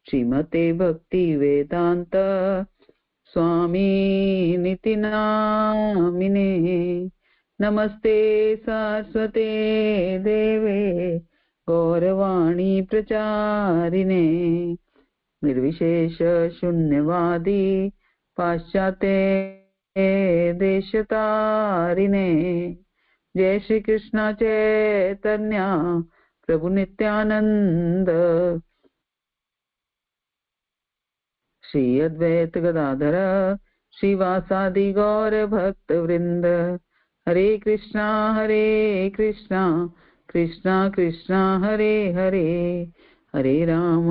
श्रीमते भक्ति वेदांत स्वामी निति नामिने। नमस्ते सरस्वते देवे गौरवाणी प्रचारिणे निर्विशेष शून्यवादी पाश्चात्य देशतारिणे। जय श्री कृष्ण चैतन्य प्रभु नित्यानंद श्री अद्वैत गदाधर श्रीवासादि गौर भक्त वृंद। हरे कृष्णा कृष्णा कृष्णा हरे हरे, हरे राम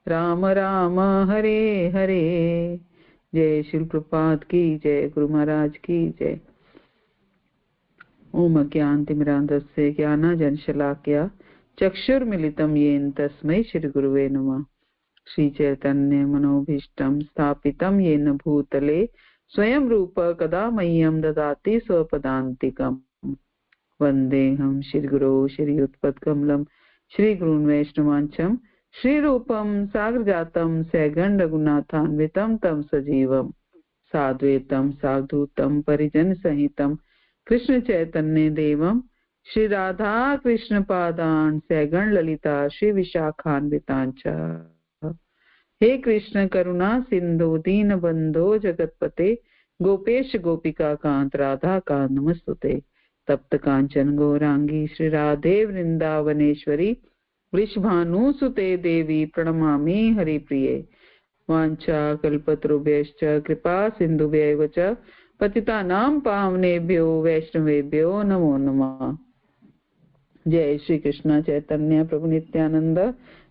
राम राम हरे हरे। जय श्री प्रभुपाद की जय, गुरु महाराज की जय। ओम अज्ञानतिमिरान्धस्य ज्ञानाञ्जनशलाकया चक्षुर्मिलितं येन तस्मै श्री गुरुवे नमः। श्री चैतन्य मनोभीष्टं स्थापितं येन भूतले स्वयं रूप कदा मह्यं ददाति स्वपदान्तिकम्। वन्देऽहं श्रीगुरो श्रीयुतपद्कमलं श्रीगुरून् वैष्णवांश्च श्रीरूपं साग्रजातं सगण रघुनाथान्वितं तं सजीवं साद्वैतं सावधूतं परिजनसहितं कृष्ण चैतन्य देवं श्री राधा कृष्ण पादान् सगण ललिता श्री विशाखान्वितांच। हे कृष्ण करुणा सिंधु दीन बंधो जगतपते गोपेश गोपिका कांत राधा कांत नमस्तुते। तप्त कांचन गौरांगी श्री राधे वृंदावनेश्वरी वृषभानुसुते देवी प्रणमामि हरिप्रिये। वाञ्छा कल्पतरुभ्यश्च कृपा सिन्धुभ्यैव च पतितानां पावनेभ्यो वैष्णवेभ्यो नमो नमः। जय श्री कृष्ण चैतन्य प्रभु नित्यानंद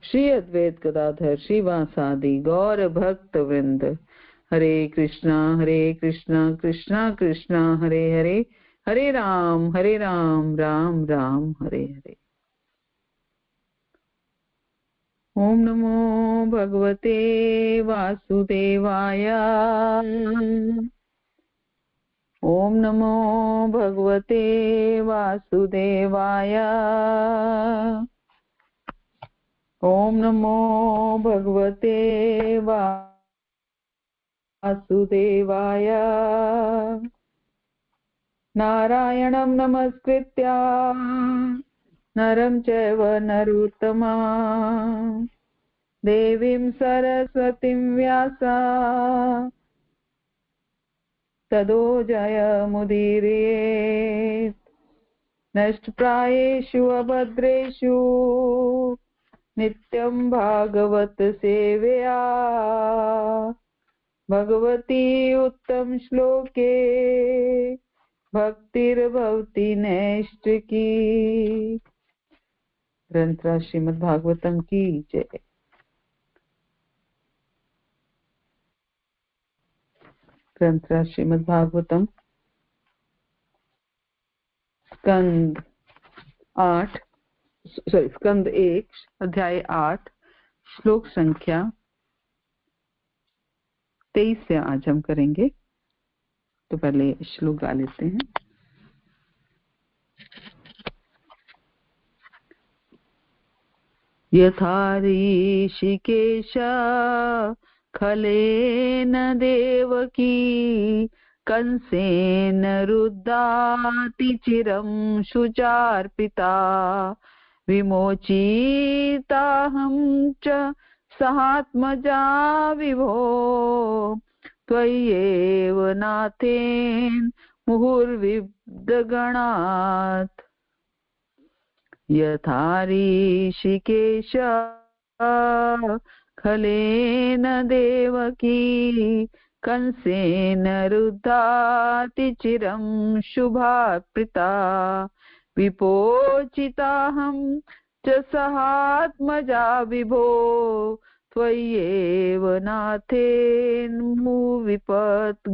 श्री अद्वैत गदाधर श्रीवासादि गौर भक्त वृंद। हरे कृष्णा कृष्णा कृष्णा हरे हरे, हरे राम राम राम हरे हरे। ओम नमो भगवते वासुदेवाय, ओम नमो भगवते वासुदेवाय, ओम नमो भगवते वासुदेवाय। नारायणं नमस्कृत्य नरं चैव नरोत्तमं देवीं सरस्वतीं व्यासा ततो जयमुदीरयेत्। नष्टप्रायेषु अभद्रेषु नित्यं भागवत सेवया भगवती उत्तम श्लोके भक्तिर्भवति नैष्ठिकी। ग्रंथ श्रीमद् भागवतम की जय। ग्रंथ श्रीमद् भागवतम स्कंद 1 अध्याय 8 श्लोक संख्या 23 से आज हम करेंगे। तो पहले श्लोक गा लेते हैं। यथा ऋषिकेश खलेन देवकी कंसेन रुद्धाति चिरं शुचार्पिता विमोचिताहं च सहात्मजा विभो त्वय्येव नाथेन मुहुर्विद्गणात्। यथा ऋषिकेश खलेन देवकी कंसेन रुद्धाति चिरं शुभार्पिता विपोचिताहं च सहात्मजा विभो त्वय्येव नाथेन मुविपद्गणात्।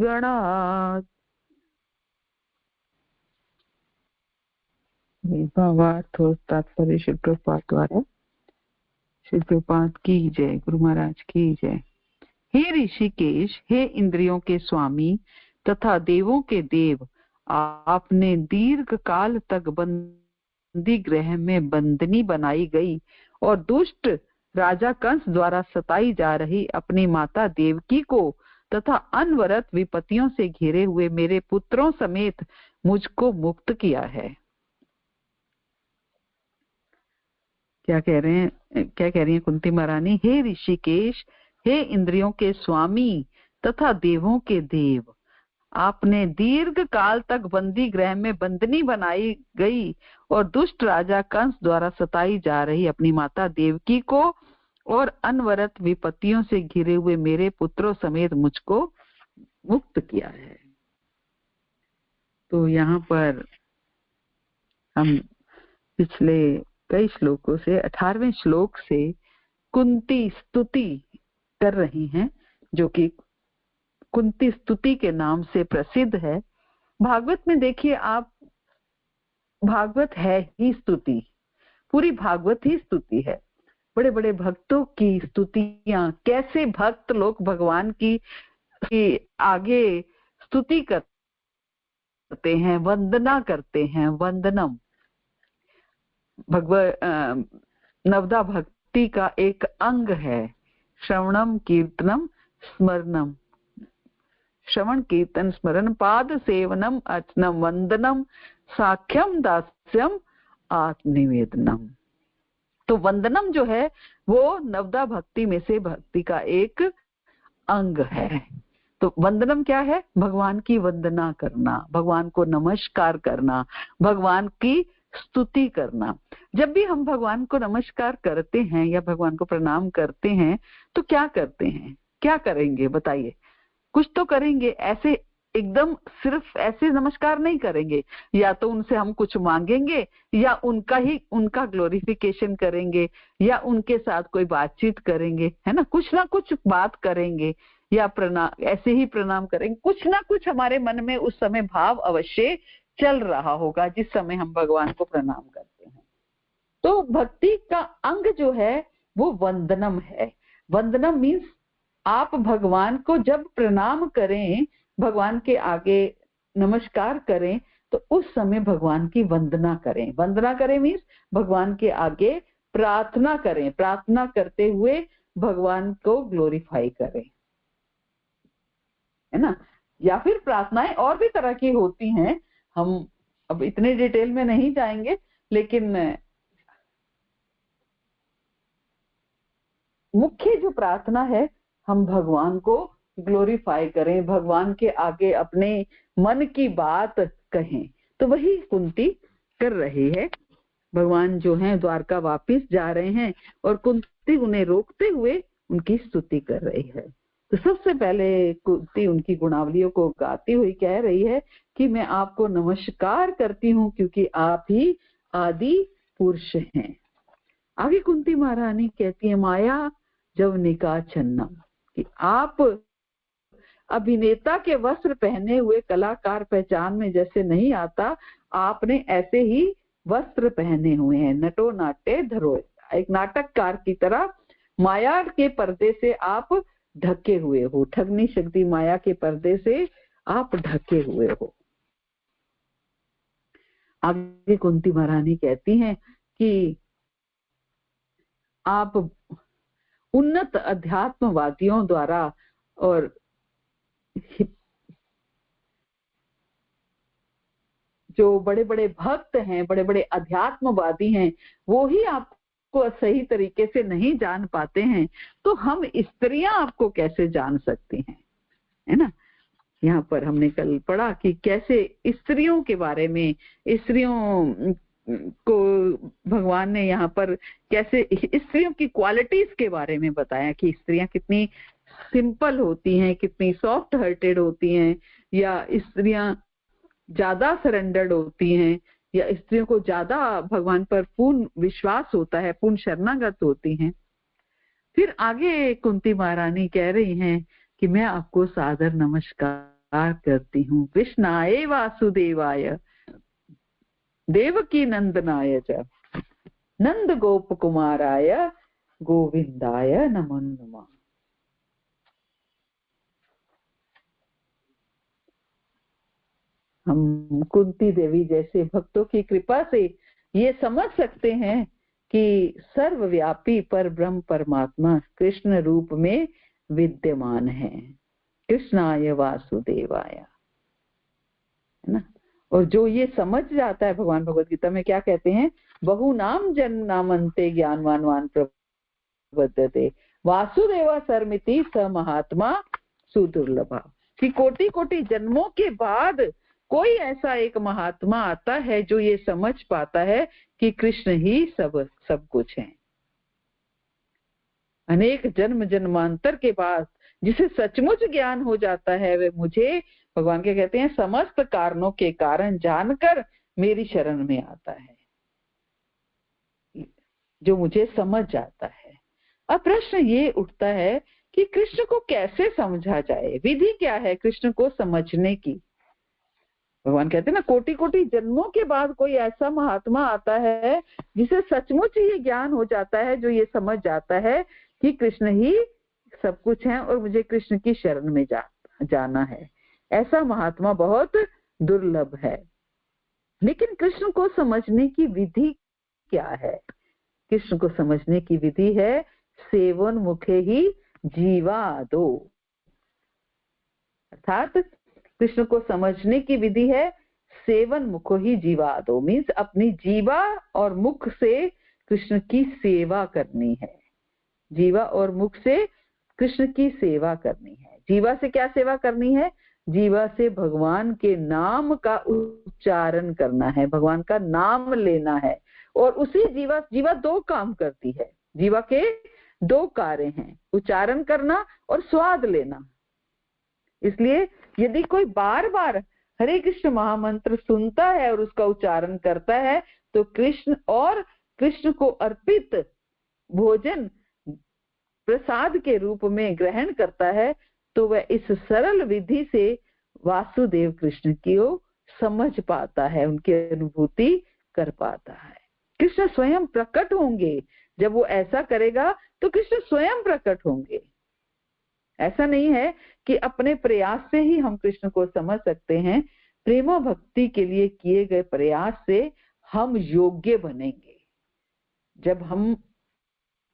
भावार्थ और तात्पर्य श्री प्रभुपाद द्वारा। श्री प्रभुपाद की जय, गुरु महाराज की जय। हे ऋषिकेश, हे इंद्रियों के स्वामी तथा देवों के देव, आपने दीर्घ काल तक बंदी गृह में बंदनी बनाई गई और दुष्ट राजा कंस द्वारा सताई जा रही अपनी माता देवकी को तथा अनवरत विपत्तियों से घिरे हुए मेरे पुत्रों समेत मुझको मुक्त किया है। क्या कह रही हैं कुंती महारानी? हे ऋषिकेश, हे इंद्रियों के स्वामी तथा देवों के देव, आपने दीर्घ काल तक बंदी गृह में बंदनी बनाई गई और दुष्ट राजा कंस द्वारा सताई जा रही अपनी माता देवकी को और अनवरत विपत्तियों से घिरे हुए मेरे पुत्रों समेत मुझको मुक्त किया है। तो यहाँ पर हम पिछले कई श्लोकों से 18वें श्लोक से कुंती स्तुति कर रही हैं, जो कि कुंती स्तुति के नाम से प्रसिद्ध है। भागवत में देखिए आप, भागवत है ही स्तुति, पूरी भागवत ही स्तुति है। बड़े बड़े भक्तों की स्तुतियां, कैसे भक्त लोग भगवान की आगे स्तुति करते हैं, वंदना करते हैं। वंदनम नवदा भक्ति का एक अंग है। श्रवणम कीर्तनम स्मरणम, श्रवण कीर्तन स्मरण, पाद सेवनम अर्चनम, वंदनम साख्यम दास्यम आत्मनिवेदनम। तो वंदनम जो है वो नवदा भक्ति में से भक्ति का एक अंग है। तो वंदनम क्या है? भगवान की वंदना करना, भगवान को नमस्कार करना, भगवान की स्तुति करना। जब भी हम भगवान को नमस्कार करते हैं या भगवान को प्रणाम करते हैं तो क्या करते हैं, क्या करेंगे बताइए? कुछ तो करेंगे। ऐसे एकदम सिर्फ ऐसे नमस्कार नहीं करेंगे, या तो उनसे हम कुछ मांगेंगे या उनका ग्लोरिफिकेशन करेंगे या उनके साथ कोई बातचीत करेंगे, है ना, कुछ ना कुछ बात करेंगे या प्रणाम, ऐसे ही प्रणाम करेंगे। कुछ ना कुछ हमारे मन में उस समय भाव अवश्य चल रहा होगा जिस समय हम भगवान को प्रणाम करते हैं। तो भक्ति का अंग जो है वो वंदनम है। वंदनम मीन्स आप भगवान को जब प्रणाम करें, भगवान के आगे नमस्कार करें, तो उस समय भगवान की वंदना करें। वंदना करें मीन्स भगवान के आगे प्रार्थना करें, प्रार्थना करते हुए भगवान को ग्लोरीफाई करें, है ना। या फिर प्रार्थनाएं और भी तरह की होती हैं, हम अब इतने डिटेल में नहीं जाएंगे, लेकिन मुख्य जो प्रार्थना है, हम भगवान को ग्लोरीफाई करें, भगवान के आगे अपने मन की बात कहें। तो वही कुंती कर रही है। भगवान जो है द्वारका वापिस जा रहे हैं और कुंती उन्हें रोकते हुए उनकी स्तुति कर रही है। तो सबसे पहले कुंती उनकी गुणावलियों को गाती हुई कह रही है कि मैं आपको नमस्कार करती हूँ क्योंकि आप ही आदि पुरुष हैं। आगे कुंती महारानी कहती है, माया जवनिका छन्नम, कि आप अभिनेता के वस्त्र पहने हुए कलाकार पहचान में जैसे नहीं आता, आपने ऐसे ही वस्त्र पहने हुए हैं। नटो नाट्य धरो, एक नाटककार की तरह माया के पर्दे से आप ढके हुए हो, ठगनी शक्ति माया के पर्दे से आप ढके हुए हो। आगे कुंती महारानी कहती हैं कि आप उन्नत अध्यात्मवादियों द्वारा और जो बड़े बड़े भक्त हैं, बड़े बड़े अध्यात्मवादी हैं, वो ही आपको सही तरीके से नहीं जान पाते हैं, तो हम स्त्रियां आपको कैसे जान सकती हैं, है ना। यहाँ पर हमने कल पढ़ा कि कैसे स्त्रियों के बारे में, स्त्रियों को भगवान ने यहाँ पर कैसे स्त्रियों की क्वालिटीज के बारे में बताया कि स्त्रियां कितनी सिंपल होती हैं, कितनी सॉफ्ट हार्टेड होती हैं, या स्त्रियां ज्यादा सरेंडर्ड होती हैं, या स्त्रियों को ज्यादा भगवान पर पूर्ण विश्वास होता है, पूर्ण शरणागत होती हैं। फिर आगे कुंती महारानी कह रही हैं कि मैं आपको सादर नमस्कार करती हूँ। कृष्णाय वासुदेवाय देवकी नंदनाय च नंद गोप कुमाराय गोविंदाय नमो नमः। हम कुंती देवी जैसे भक्तों की कृपा से ये समझ सकते हैं कि सर्वव्यापी पर ब्रह्म परमात्मा कृष्ण रूप में विद्यमान है। कृष्णाय वासुदेवाय, है ना। और जो ये समझ जाता है, भगवान भगवत गीता में क्या कहते हैं, बहु नाम जन नामंते ज्ञानवान वान प्रबद्धते वासुदेवा सर्मिति स महात्मा सुदुर्लभा, कि कोटि कोटि जन्मों के बाद कोई ऐसा एक महात्मा आता है जो ये समझ पाता है कि कृष्ण ही सब कुछ है। अनेक जन्म जन्मांतर के बाद जिसे सचमुच ज्ञान हो जाता है, वे मुझे, भगवान क्या कहते हैं, समस्त कारणों के कारण जानकर मेरी शरण में आता है, जो मुझे समझ जाता है। अब प्रश्न ये उठता है कि कृष्ण को कैसे समझा जाए, विधि क्या है कृष्ण को समझने की। भगवान कहते हैं ना, कोटि कोटि जन्मों के बाद कोई ऐसा महात्मा आता है जिसे सचमुच ये ज्ञान हो जाता है, जो ये समझ जाता है कि कृष्ण ही सब कुछ है और मुझे कृष्ण की शरण में जाना है। ऐसा महात्मा बहुत दुर्लभ है। लेकिन कृष्ण को समझने की विधि क्या है? कृष्ण को समझने की विधि है सेवन मुखे ही जीवादो, अर्थात कृष्ण को समझने की विधि है सेवन मुखो ही जीवादो, मीन्स अपनी जीवा और मुख से कृष्ण की सेवा करनी है। जीवा और मुख से कृष्ण की सेवा करनी है। जीवा से क्या सेवा करनी है? जीवा से भगवान के नाम का उच्चारण करना है, भगवान का नाम लेना है। और उसी जीवा दो काम करती है, जीवा के दो कार्य हैं, उच्चारण करना और स्वाद लेना। इसलिए यदि कोई बार बार हरे कृष्ण महामंत्र सुनता है और उसका उच्चारण करता है, तो कृष्ण को अर्पित भोजन प्रसाद के रूप में ग्रहण करता है, तो वह इस सरल विधि से वासुदेव कृष्ण की समझ पाता है, उनकी अनुभूति कर पाता है। कृष्ण स्वयं प्रकट होंगे। जब वो ऐसा करेगा तो कृष्ण स्वयं प्रकट होंगे। ऐसा नहीं है कि अपने प्रयास से ही हम कृष्ण को समझ सकते हैं। प्रेम भक्ति के लिए किए गए प्रयास से हम योग्य बनेंगे। जब हम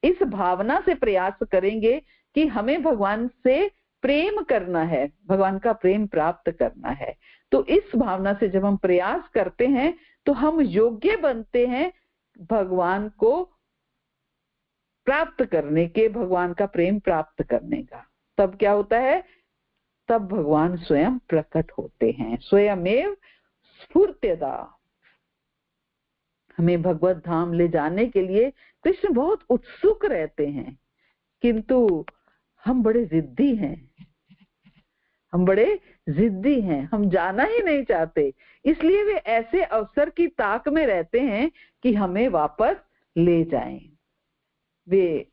इस भावना से प्रयास करेंगे कि हमें भगवान से प्रेम करना है, भगवान का प्रेम प्राप्त करना है, तो इस भावना से जब हम प्रयास करते हैं तो हम योग्य बनते हैं भगवान को प्राप्त करने के, भगवान का प्रेम प्राप्त करने का। तब क्या होता है? तब भगवान स्वयं प्रकट होते हैं। स्वयमेव स्फूर्त्यदा, हमें भगवत धाम ले जाने के लिए कृष्ण बहुत उत्सुक रहते हैं, किंतु हम बड़े जिद्दी हैं, हम जाना ही नहीं चाहते। इसलिए वे ऐसे अवसर की ताक में रहते हैं कि हमें वापस ले जाएं। वे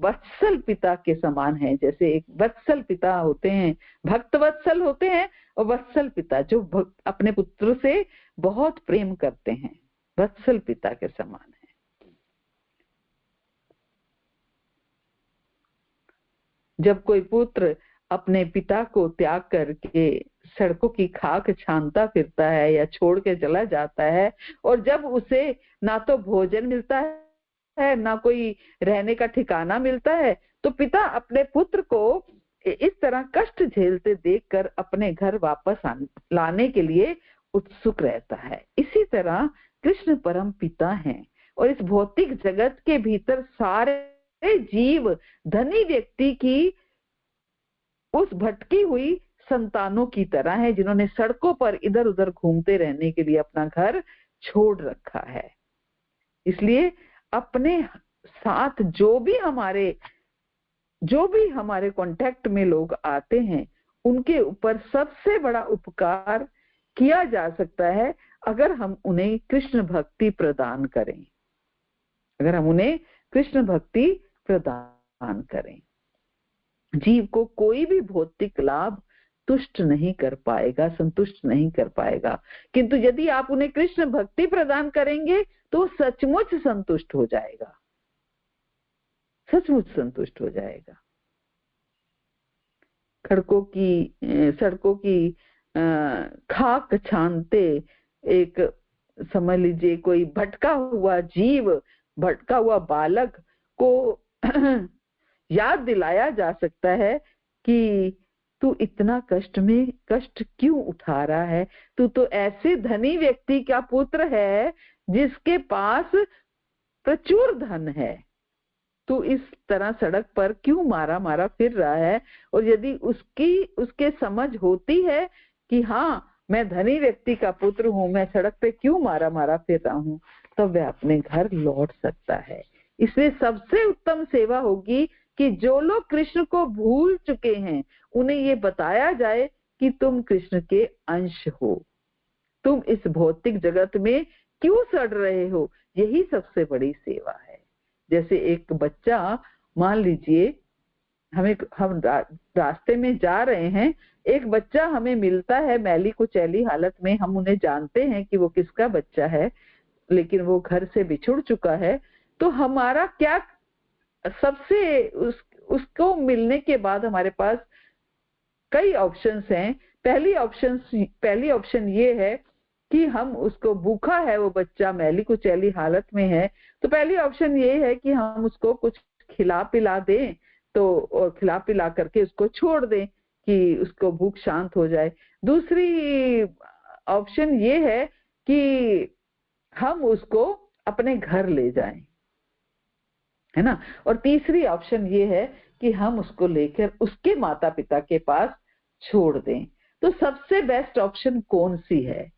वत्सल पिता के समान है। जैसे एक वत्सल पिता होते हैं, भक्त वत्सल होते हैं, और वत्सल पिता जो अपने पुत्र से बहुत प्रेम करते हैं, वत्सल पिता के समान है। जब कोई पुत्र अपने पिता को त्याग करके सड़कों की खाक छानता फिरता है या छोड़ के चला जाता है, और जब उसे ना तो भोजन मिलता है ना कोई रहने का ठिकाना मिलता है, तो पिता अपने पुत्र को इस तरह कष्ट झेलते देखकर अपने घर वापस लाने के लिए उत्सुक रहता है। इसी तरह कृष्ण परम पिता हैं, और इस भौतिक जगत के भीतर सारे जीव धनी व्यक्ति की उस भटकी हुई संतानों की तरह है, जिन्होंने सड़कों पर इधर उधर घूमते रहने के लिए अपना घर छोड़ रखा है। इसलिए अपने साथ जो भी हमारे कांटेक्ट में लोग आते हैं, उनके ऊपर सबसे बड़ा उपकार किया जा सकता है अगर हम उन्हें कृष्ण भक्ति प्रदान करें, अगर हम उन्हें कृष्ण भक्ति प्रदान करें। जीव को कोई भी भौतिक लाभ तुष्ट नहीं कर पाएगा, संतुष्ट नहीं कर पाएगा, किंतु यदि आप उन्हें कृष्ण भक्ति प्रदान करेंगे तो सचमुच संतुष्ट हो जाएगा, सचमुच संतुष्ट हो जाएगा। सड़कों की खाक छानते एक, समझ लीजिए, कोई भटका हुआ जीव भटका हुआ बालक को याद दिलाया जा सकता है कि तू इतना कष्ट क्यों उठा रहा है, तू तो ऐसे धनी व्यक्ति का पुत्र है जिसके पास प्रचुर धन है, तू इस तरह सड़क पर क्यों मारा मारा फिर रहा है। और यदि उसके समझ होती है कि हाँ मैं धनी व्यक्ति का पुत्र हूं, मैं सड़क पे क्यों मारा मारा फिर रहा हूं, तब वह अपने घर लौट सकता है। इसलिए सबसे उत्तम सेवा होगी कि जो लोग कृष्ण को भूल चुके हैं उन्हें ये बताया जाए कि तुम कृष्ण के अंश हो, तुम इस भौतिक जगत में क्यों सड़ रहे हो, यही सबसे बड़ी सेवा है। जैसे एक बच्चा, मान लीजिए हम रास्ते में जा रहे हैं, एक बच्चा हमें मिलता है मैली कुचैली हालत में, हम उन्हें जानते हैं कि वो किसका बच्चा है, लेकिन वो घर से बिछुड़ चुका है, तो हमारा क्या सबसे उसको मिलने के बाद हमारे पास कई ऑप्शंस हैं। पहली ऑप्शन ये है कि हम उसको, भूखा है वो बच्चा, मैली कुचैली हालत में है, तो पहली ऑप्शन ये है कि हम उसको कुछ खिला पिला दें, तो और खिला पिला करके उसको छोड़ दें कि उसको भूख शांत हो जाए। दूसरी ऑप्शन ये है कि हम उसको अपने घर ले जाएं, है ना। और तीसरी ऑप्शन ये है कि हम उसको लेकर उसके माता पिता के पास छोड़ दें। तो सबसे बेस्ट ऑप्शन कौन सी है?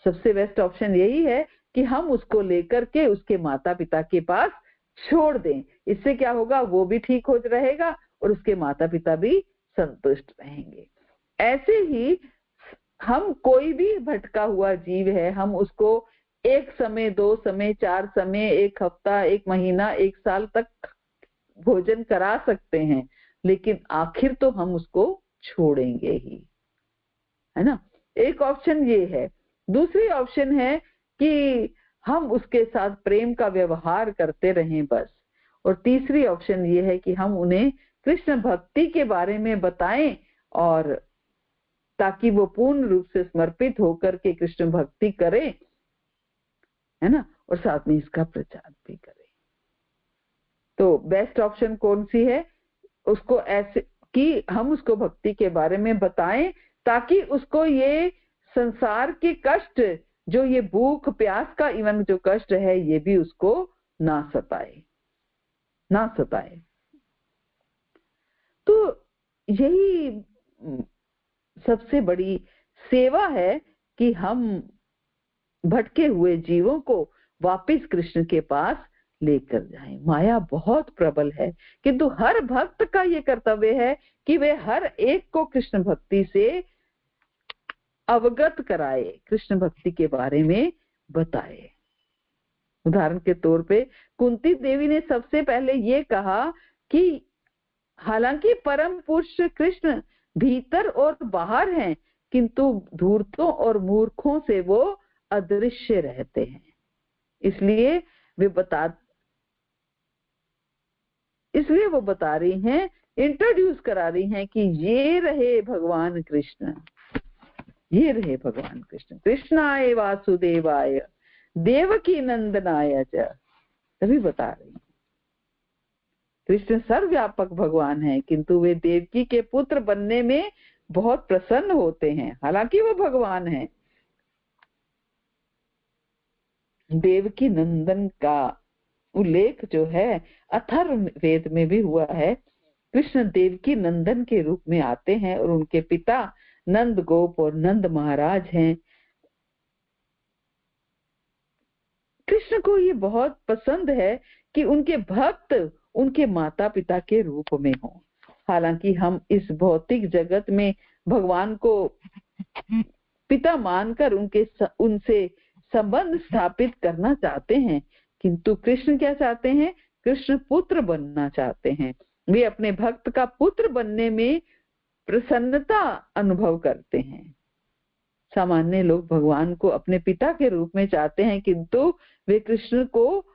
सबसे बेस्ट ऑप्शन यही है कि हम उसको लेकर के उसके माता पिता के पास छोड़ दें। इससे क्या होगा, वो भी ठीक हो रहेगा और उसके माता पिता भी संतुष्ट रहेंगे। ऐसे ही हम कोई भी भटका हुआ जीव है, हम उसको एक समय, 2 समय, 4 समय, 1 हफ्ता, 1 महीना, 1 साल तक भोजन करा सकते हैं, लेकिन आखिर तो हम उसको छोड़ेंगे ही, है ना। एक ऑप्शन ये है। दूसरी ऑप्शन है कि हम उसके साथ प्रेम का व्यवहार करते रहें बस। और तीसरी ऑप्शन ये है कि हम उन्हें कृष्ण भक्ति के बारे में बताएं, और ताकि वो पूर्ण रूप से समर्पित होकर के कृष्ण भक्ति करें, है ना, और साथ में इसका प्रचार भी करें। तो बेस्ट ऑप्शन कौन सी है? उसको ऐसे कि हम उसको भक्ति के बारे में बताएं ताकि उसको ये संसार के कष्ट, जो ये भूख प्यास का इवन जो कष्ट है, ये भी उसको ना सताए। तो यही सबसे बड़ी सेवा है कि हम भटके हुए जीवों को वापस कृष्ण के पास लेकर जाएं। माया बहुत प्रबल है, किंतु हर भक्त का ये कर्तव्य है कि वे हर एक को कृष्ण भक्ति से अवगत कराए, कृष्ण भक्ति के बारे में बताए। उदाहरण के तौर पे कुंती देवी ने सबसे पहले ये कहा कि हालांकि परम पुरुष कृष्ण भीतर और बाहर हैं, किंतु धूर्तों और मूर्खों से वो अदृश्य रहते हैं। इसलिए वो बता रही हैं, इंट्रोड्यूस करा रही हैं कि ये रहे भगवान कृष्ण, ये रहे भगवान कृष्ण। कृष्णाय वासुदेवाय देवकी नंदनाय च, तभी बता रही हैं कृष्ण सर्वव्यापक भगवान है, किंतु वे देवकी के पुत्र बनने में बहुत प्रसन्न होते हैं, हालांकि वो भगवान है। देवकी नंदन का उल्लेख जो है अथर्व वेद में भी हुआ है। कृष्ण देवकी नंदन के रूप में आते हैं और उनके पिता नंद गोप और नंद महाराज हैं। कृष्ण को ये बहुत पसंद है कि उनके भक्त उनके माता पिता के रूप में हों। हालांकि हम इस भौतिक जगत में भगवान को पिता मानकर उनसे संबंध स्थापित करना चाहते हैं, किंतु कृष्ण क्या चाहते हैं? कृष्ण पुत्र बनना चाहते हैं। वे अपने भक्त का पुत्र बनने में प्रसन्नता अनुभव करते हैं। सामान्य लोग भगवान को अपने पिता के रूप में चाहते हैं, किंतु वे कृष्ण को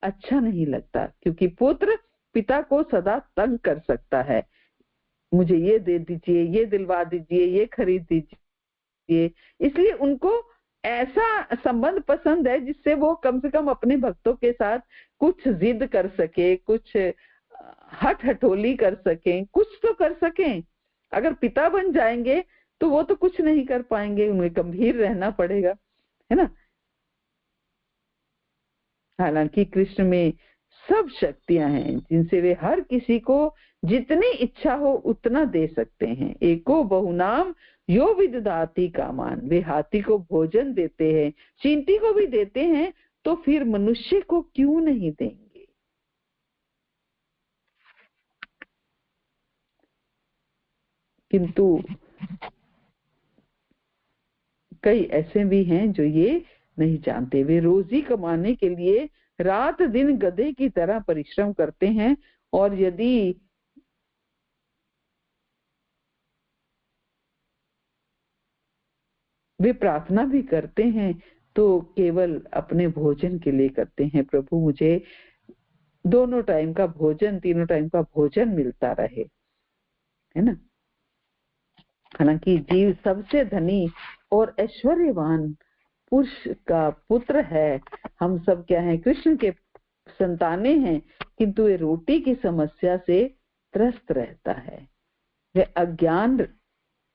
अच्छा नहीं लगता, क्योंकि पुत्र पिता को सदा तंग कर सकता है। मुझे ये दे दीजिए, ये दिलवा दीजिए, ये खरीद दीजिए। इसलिए उनको ऐसा संबंध पसंद है जिससे वो कम से कम अपने भक्तों के साथ कुछ जिद कर सके, कुछ हठोली कर सकें, कुछ तो कर सकें। अगर पिता बन जाएंगे तो वो तो कुछ नहीं कर पाएंगे, उन्हें गंभीर रहना पड़ेगा, है ना। हालांकि कृष्ण में सब शक्तियां हैं जिनसे वे हर किसी को जितनी इच्छा हो उतना दे सकते हैं। एको बहुनाम यो विदधाति कामान, वे हाथी को भोजन देते हैं, चींटी को भी देते हैं, तो फिर मनुष्य को क्यों नहीं देंगे। किंतु कई ऐसे भी हैं जो ये नहीं जानते। वे रोजी कमाने के लिए रात दिन गधे की तरह परिश्रम करते हैं, और यदि वे प्रार्थना भी करते हैं तो केवल अपने भोजन के लिए करते हैं। प्रभु मुझे दोनों टाइम का भोजन, तीनों टाइम का भोजन मिलता रहे, है ना। हालांकि जीव सबसे धनी और ऐश्वर्यवान पुरुष का पुत्र है। हम सब क्या है, कृष्ण के संतानें हैं, किंतु ये रोटी की समस्या से त्रस्त रहता है। वह अज्ञान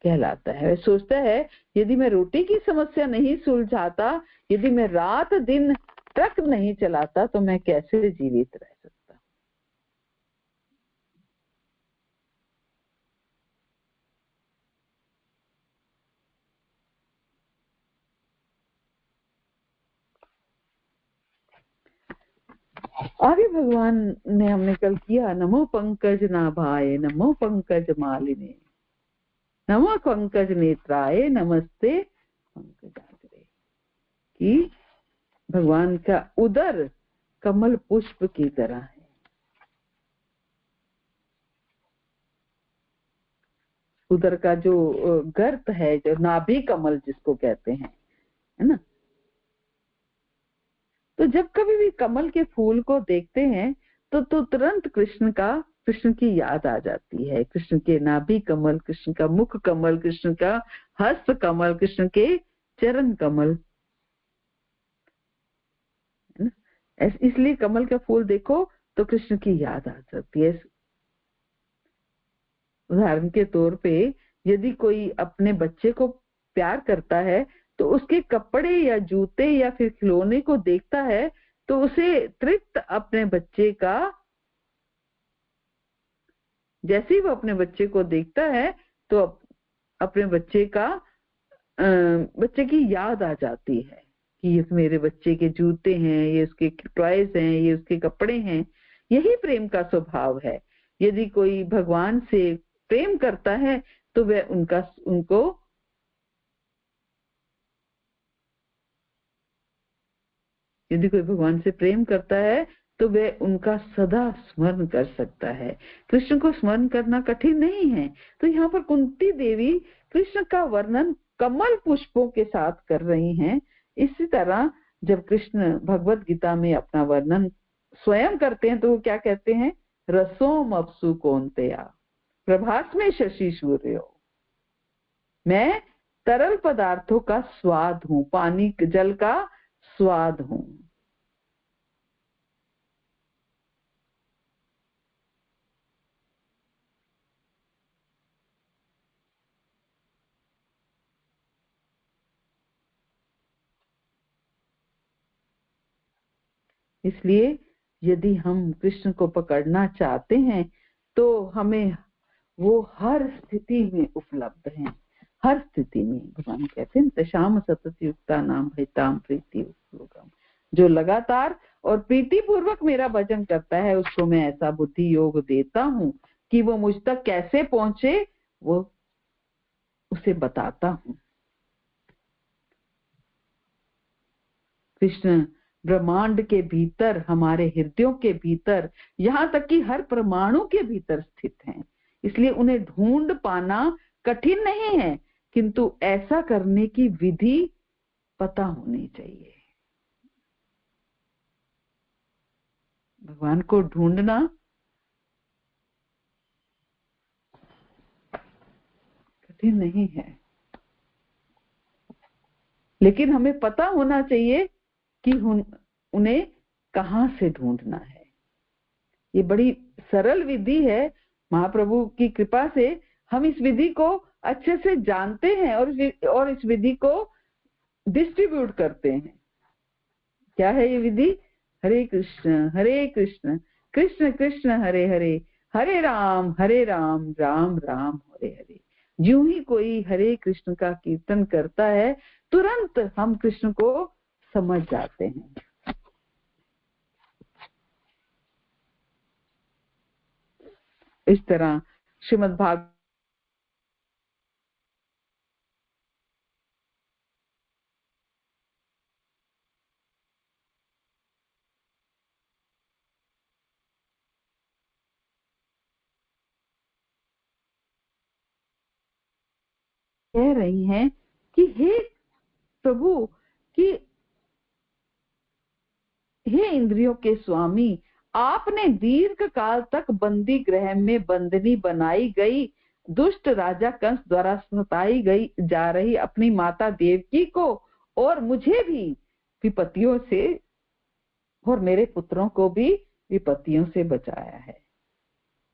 कहलाता है। वह सोचता है यदि मैं रोटी की समस्या नहीं सुलझाता, यदि मैं रात दिन ट्रक नहीं चलाता, तो मैं कैसे जीवित रह सकता। आगे भगवान ने, हमने कल किया, नमो पंकज नाभाय, नमो पंकज मालिने, नमो पंकज नेत्राय, नमस्ते पंकजाग्रे, कि भगवान का उदर कमल पुष्प की तरह है। उदर का जो गर्त है, जो नाभि कमल जिसको कहते हैं, है ना। तो जब कभी भी कमल के फूल को देखते हैं तो तुरंत कृष्ण की याद आ जाती है। कृष्ण के नाभि कमल, कृष्ण का मुख कमल, कृष्ण का हस्त कमल, कृष्ण के चरण कमल, है ना। इसलिए कमल का फूल देखो तो कृष्ण की याद आ जाती है। उदाहरण के तौर पे यदि कोई अपने बच्चे को प्यार करता है तो उसके कपड़े या जूते या फिर खिलौने को देखता है तो उसे तृप्त अपने बच्चे का, जैसे ही वो अपने बच्चे को देखता है तो अपने बच्चे की याद आ जाती है कि ये मेरे बच्चे के जूते हैं, ये उसके टॉयज हैं, ये उसके कपड़े हैं। यही प्रेम का स्वभाव है। यदि कोई भगवान से प्रेम करता है तो वह उनको यदि कोई भगवान से प्रेम करता है तो वह उनका सदा स्मरण कर सकता है। कृष्ण को स्मरण करना कठिन नहीं है। तो यहाँ पर कुंती देवी कृष्ण का वर्णन कमल पुष्पों के साथ कर रही हैं। इसी तरह जब कृष्ण भगवत गीता में अपना वर्णन स्वयं करते हैं तो वो क्या कहते हैं, रसोम अपसु कौन्तेया प्रभास में शशि सूर्यो, मैं तरल पदार्थों का स्वाद हूँ, पानी जल का स्वाद हूँ। इसलिए यदि हम कृष्ण को पकड़ना चाहते हैं तो हमें वो हर स्थिति में उपलब्ध हैं। हर स्थिति में भगवान कहते हैं तशाम सतत युक्ता नाम भयताम प्रीति उपयोगम, जो लगातार और प्रीति पूर्वक मेरा भजन करता है उसको मैं ऐसा बुद्धि योग देता हूँ कि वो मुझ तक कैसे पहुंचे वो उसे बताता हूँ। कृष्ण ब्रह्मांड के भीतर, हमारे हृदयों के भीतर, यहाँ तक कि हर परमाणु के भीतर स्थित हैं। इसलिए उन्हें ढूंढ पाना कठिन नहीं है, किंतु ऐसा करने की विधि पता होनी चाहिए। भगवान को ढूंढना कठिन नहीं है। लेकिन हमें पता होना चाहिए कि उन्हें कहाँ से ढूंढना है। ये बड़ी सरल विधि है, महाप्रभु की कृपा से हम इस विधि को अच्छे से जानते हैं और इस विधि को डिस्ट्रीब्यूट करते हैं। क्या है ये विधि? हरे कृष्ण कृष्ण कृष्ण हरे हरे, हरे राम राम राम हरे हरे। यूं ही कोई हरे कृष्ण का कीर्तन करता है, तुरंत हम कृष्ण को समझ जाते हैं। इस तरह श्रीमद् भागवत कह रही हैं कि हे प्रभु, कि हे इंद्रियों के स्वामी, आपने दीर्घ काल तक बंदी गृह में बंदनी बनाई गई दुष्ट राजा कंस द्वारा सताई गई जा रही अपनी माता देवकी को और मुझे भी विपत्तियों से और मेरे पुत्रों को भी विपत्तियों से बचाया है।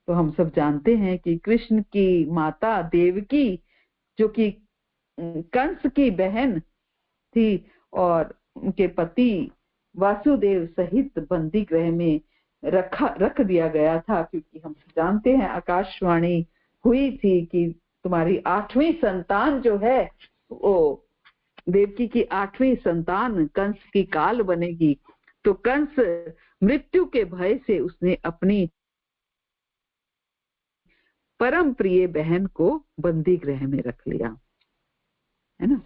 तो हम सब जानते हैं कि कृष्ण की माता देवकी, जो कि कंस की बहन थी, और उनके पति वासुदेव सहित बंदी गृह में रख दिया गया था, क्योंकि हम जानते हैं आकाशवाणी हुई थी कि तुम्हारी 8वीं संतान जो है वो देवकी की 8वीं संतान कंस की काल बनेगी। तो कंस मृत्यु के भय से उसने अपनी परम प्रिय बहन को बंदी गृह में रख लिया, है ना,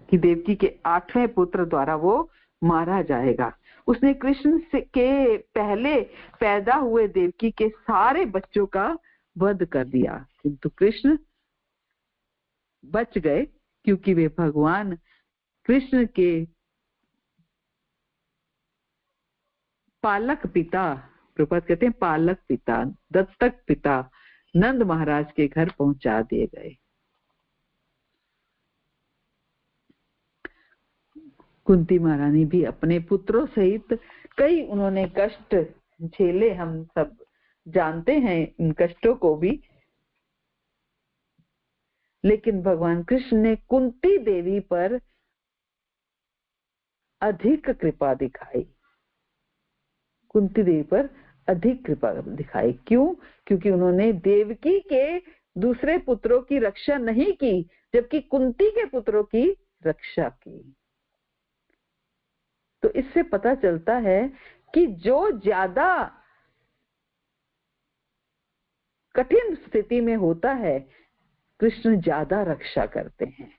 कि देवकी के 8वें पुत्र द्वारा वो मारा जाएगा। उसने कृष्ण के पहले पैदा हुए देवकी के सारे बच्चों का वध कर दिया, किंतु कृष्ण बच गए, क्योंकि वे भगवान कृष्ण के पालक पिता, प्रभुपाद कहते हैं पालक पिता, दत्तक पिता नंद महाराज के घर पहुंचा दिए गए। कुंती महारानी भी अपने पुत्रों सहित कई उन्होंने कष्ट झेले, हम सब जानते हैं इन कष्टों को भी, लेकिन भगवान कृष्ण ने कुंती देवी पर अधिक कृपा दिखाई। कुंती देवी पर अधिक कृपा दिखाई। क्यों? क्योंकि उन्होंने देवकी के दूसरे पुत्रों की रक्षा नहीं की, जबकि कुंती के पुत्रों की रक्षा की। तो इससे पता चलता है कि जो ज्यादा कठिन स्थिति में होता है, कृष्ण ज्यादा रक्षा करते हैं।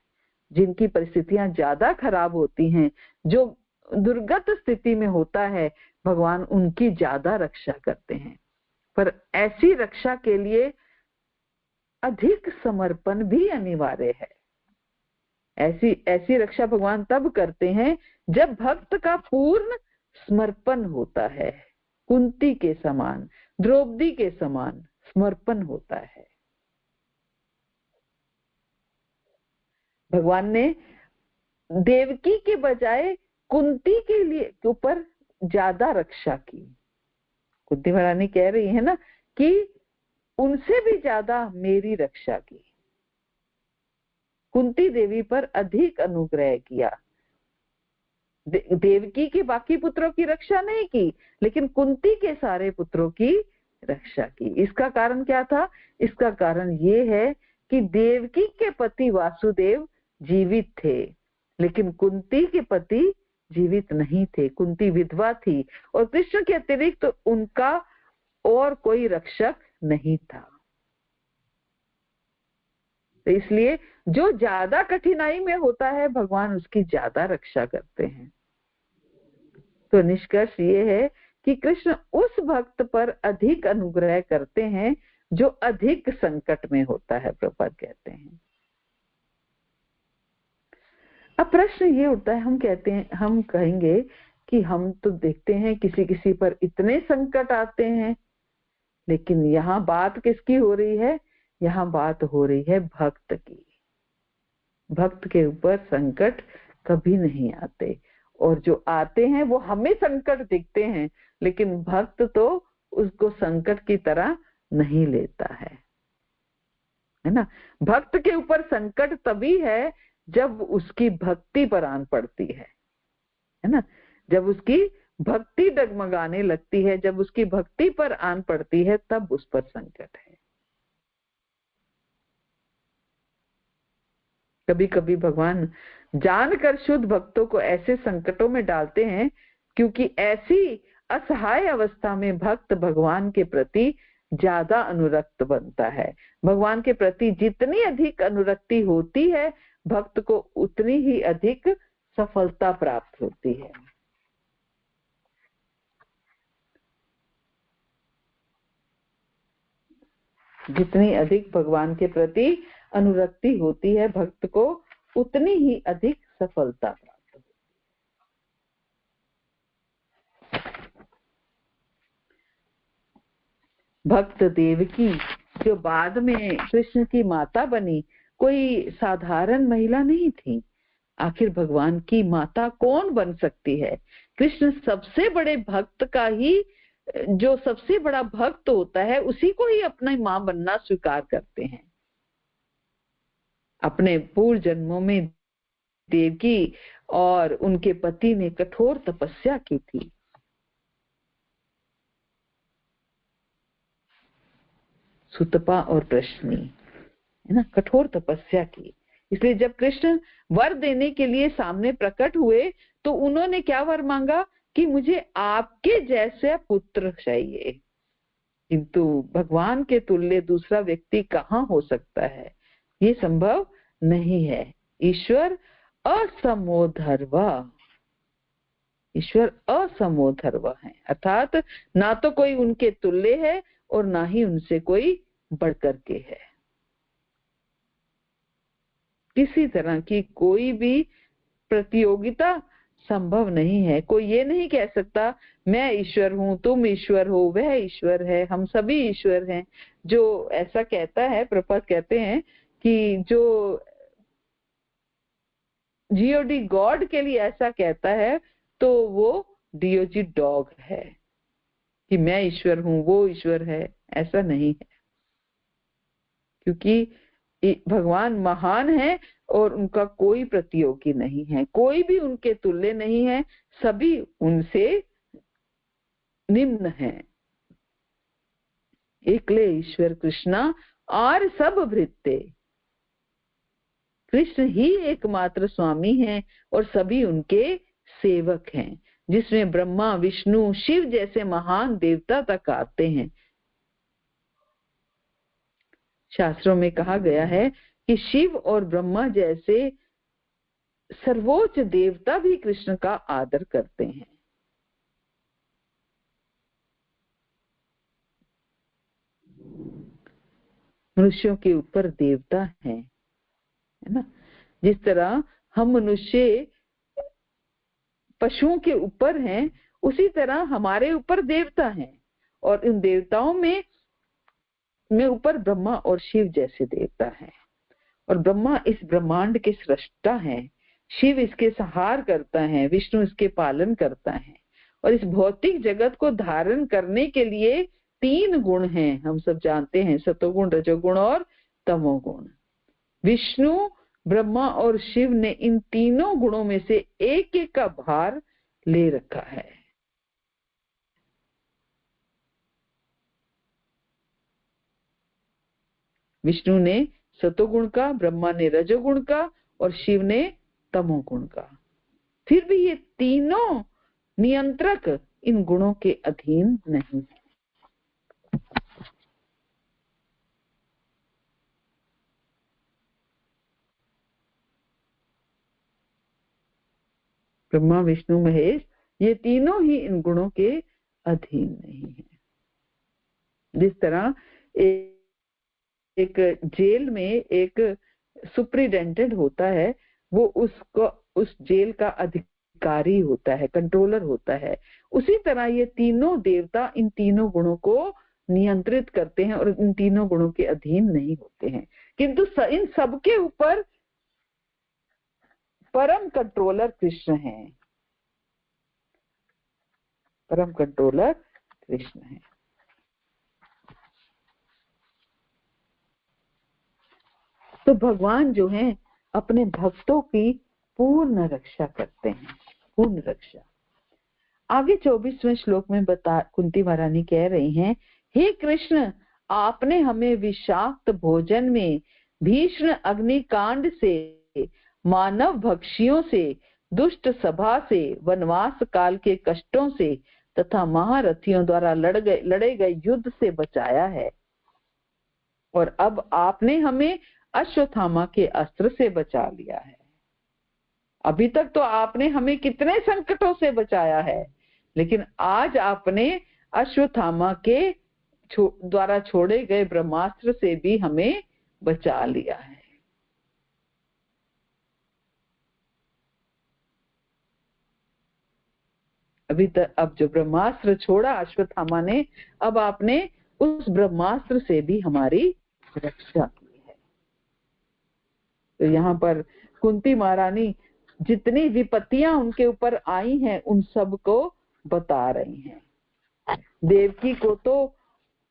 जिनकी परिस्थितियां ज्यादा खराब होती हैं, जो दुर्गत स्थिति में होता है, भगवान उनकी ज्यादा रक्षा करते हैं। पर ऐसी रक्षा के लिए अधिक समर्पण भी अनिवार्य है। ऐसी रक्षा भगवान तब करते हैं जब भक्त का पूर्ण समर्पण होता है। कुंती के समान, द्रौपदी के समान समर्पण होता है। भगवान ने देवकी के बजाय कुंती के लिए ऊपर ज्यादा रक्षा की। कुंती महारानी कह रही है ना कि उनसे भी ज्यादा मेरी रक्षा की। कुंती देवी पर अधिक अनुग्रह किया। देवकी के बाकी पुत्रों की रक्षा नहीं की, लेकिन कुंती के सारे पुत्रों की रक्षा की। इसका कारण क्या था? इसका कारण ये है कि देवकी के पति वासुदेव जीवित थे, लेकिन कुंती के पति जीवित नहीं थे। कुंती विधवा थी और कृष्ण के अतिरिक्त तो उनका और कोई रक्षक नहीं था। तो इसलिए जो ज्यादा कठिनाई में होता है, भगवान उसकी ज्यादा रक्षा करते हैं। तो निष्कर्ष ये है कि कृष्ण उस भक्त पर अधिक अनुग्रह करते हैं जो अधिक संकट में होता है, प्रभुपाद कहते हैं। अब प्रश्न ये उठता है, हम कहेंगे कि हम तो देखते हैं किसी किसी पर इतने संकट आते हैं, लेकिन यहाँ बात किसकी हो रही है? यहाँ बात हो रही है भक्त की। भक्त के ऊपर संकट कभी नहीं आते, और जो आते हैं वो हमें संकट दिखते हैं, लेकिन भक्त तो उसको संकट की तरह नहीं लेता है ना। भक्त के ऊपर संकट तभी है जब उसकी भक्ति पर आन पड़ती है ना। जब उसकी भक्ति डगमगाने लगती है, जब उसकी भक्ति पर आन पड़ती है, तब उस पर संकट है। कभी कभी भगवान जानकर शुद्ध भक्तों को ऐसे संकटों में डालते हैं, क्योंकि ऐसी असहाय अवस्था में भक्त भगवान के प्रति ज्यादा अनुरक्त बनता है। भगवान के प्रति जितनी अधिक अनुरक्ति होती है, भक्त को उतनी ही अधिक सफलता प्राप्त होती है। जितनी अधिक भगवान के प्रति अनुरक्ति होती है, भक्त को उतनी ही अधिक सफलता प्राप्त होती है। भक्त देवकी जो बाद में कृष्ण की माता बनी, कोई साधारण महिला नहीं थी। आखिर भगवान की माता कौन बन सकती है? कृष्ण सबसे बड़े भक्त का ही, जो सबसे बड़ा भक्त होता है, उसी को ही अपनी मां बनना स्वीकार करते हैं। अपने पूर्व जन्मों में देवकी और उनके पति ने कठोर तपस्या की थी। सुतपा और प्रश्नी, है ना, कठोर तपस्या की। इसलिए जब कृष्ण वर देने के लिए सामने प्रकट हुए, तो उन्होंने क्या वर मांगा कि मुझे आपके जैसे पुत्र चाहिए। किंतु भगवान के तुल्य दूसरा व्यक्ति कहाँ हो सकता है? ये संभव नहीं है। ईश्वर असमोधर्वा, ईश्वर असमोधर्वा है, अर्थात ना तो कोई उनके तुल्य है और ना ही उनसे कोई बढ़कर के है। किसी तरह की कोई भी प्रतियोगिता संभव नहीं है। कोई ये नहीं कह सकता मैं ईश्वर हूं, तुम ईश्वर हो, वह ईश्वर है, हम सभी ईश्वर हैं। जो ऐसा कहता है, प्रभुपाद कहते हैं कि जो जीओडी गॉड के लिए ऐसा कहता है, तो वो डीओजी डॉग है कि मैं ईश्वर हूं, वो ईश्वर है, ऐसा नहीं है। क्योंकि भगवान महान है और उनका कोई प्रतियोगी नहीं है, कोई भी उनके तुल्य नहीं है, सभी उनसे निम्न है। एकले ईश्वर कृष्णा और सब भृत्य, कृष्ण ही एकमात्र स्वामी हैं और सभी उनके सेवक हैं, जिसमें ब्रह्मा, विष्णु, शिव जैसे महान देवता तक आते हैं। शास्त्रों में कहा गया है कि शिव और ब्रह्मा जैसे सर्वोच्च देवता भी कृष्ण का आदर करते हैं। मनुष्यों के ऊपर देवता है ना। जिस तरह हम मनुष्य पशुओं के ऊपर हैं, उसी तरह हमारे ऊपर देवता हैं, और इन देवताओं में ऊपर ब्रह्मा और शिव जैसे देवता हैं। और ब्रह्मा इस ब्रह्मांड के सृष्टा हैं, शिव इसके संहार करता है, विष्णु इसके पालन करता है। और इस भौतिक जगत को धारण करने के लिए 3 गुण हैं, हम सब जानते हैं, सतोगुण, रजोगुण और तमोगुण। विष्णु, ब्रह्मा और शिव ने इन तीनों गुणों में से एक एक का भार ले रखा है। विष्णु ने सतोगुण का, ब्रह्मा ने रजोगुण का और शिव ने तमोगुण का। फिर भी ये तीनों नियंत्रक इन गुणों के अधीन नहीं है। ब्रह्मा, विष्णु, महेश, ये तीनों ही इन गुणों के अधीन नहीं है। जिस तरह एक जेल में एक सुप्रिटेंडेंट होता है, वो उसको उस जेल का अधिकारी होता है, कंट्रोलर होता है, उसी तरह ये तीनों देवता इन तीनों गुणों को नियंत्रित करते हैं और इन तीनों गुणों के अधीन नहीं होते हैं। किंतु इन सबके ऊपर परम कंट्रोलर कृष्ण हैं, परम कंट्रोलर कृष्ण हैं। तो भगवान जो हैं अपने भक्तों की पूर्ण रक्षा करते हैं, पूर्ण रक्षा। आगे 24वें श्लोक में कुंती महारानी कह रही हैं, हे कृष्ण, आपने हमें विषाक्त भोजन में, भीषण अग्निकांड से, मानव भक्षियों से, दुष्ट सभा से, वनवास काल के कष्टों से तथा महारथियों द्वारा लड़े गए युद्ध से बचाया है। और अब आपने हमें अश्वत्थामा के अस्त्र से बचा लिया है। अभी तक तो आपने हमें कितने संकटों से बचाया है, लेकिन आज आपने अश्वत्थामा के द्वारा छोड़े गए ब्रह्मास्त्र से भी हमें बचा लिया है। अब जो ब्रह्मास्त्र छोड़ा अश्वत्थामा ने, अब आपने उस ब्रह्मास्त्र से भी हमारी रक्षा की है। तो यहाँ पर कुंती महारानी जितनी विपत्तियां उनके ऊपर आई हैं उन सब को बता रही हैं। देवकी को तो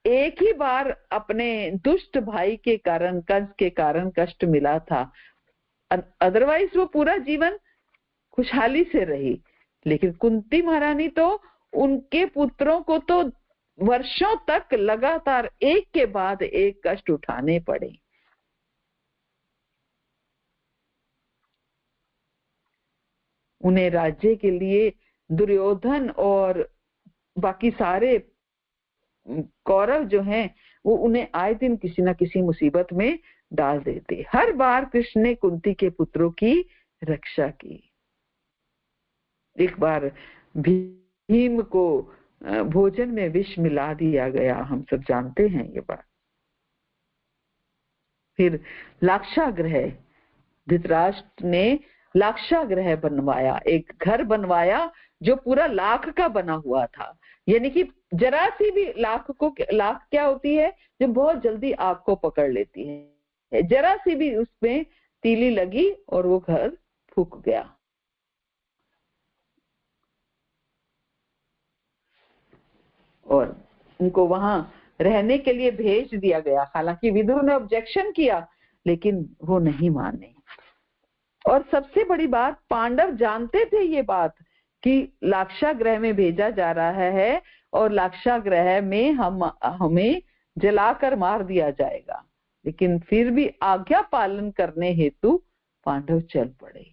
एक ही बार अपने दुष्ट भाई के कारण, कंस के कारण कष्ट मिला था, अदरवाइज वो पूरा जीवन खुशहाली से रही। लेकिन कुंती महारानी तो उनके पुत्रों को तो वर्षों तक लगातार एक के बाद एक कष्ट उठाने पड़े। उन्हें राज्य के लिए दुर्योधन और बाकी सारे कौरव जो हैं वो उन्हें आए दिन किसी ना किसी मुसीबत में डाल देते। हर बार कृष्ण ने कुंती के पुत्रों की रक्षा की। एक बार भीम को भोजन में विष मिला दिया गया, हम सब जानते हैं ये बात। फिर लाक्षागृह, धृतराष्ट्र ने लाक्षागृह बनवाया, एक घर बनवाया जो पूरा लाख का बना हुआ था। यानी कि जरा सी भी लाख क्या होती है, जो बहुत जल्दी आग को पकड़ लेती है। जरा सी भी उसमें तीली लगी और वो घर फूक गया। और उनको वहां रहने के लिए भेज दिया गया। हालांकि विदुर ने ऑब्जेक्शन किया लेकिन वो नहीं माने। और सबसे बड़ी बात, पांडव जानते थे ये बात कि लाक्षागृह में भेजा जा रहा है और लाक्षागृह में हमें जलाकर मार दिया जाएगा, लेकिन फिर भी आज्ञा पालन करने हेतु पांडव चल पड़े।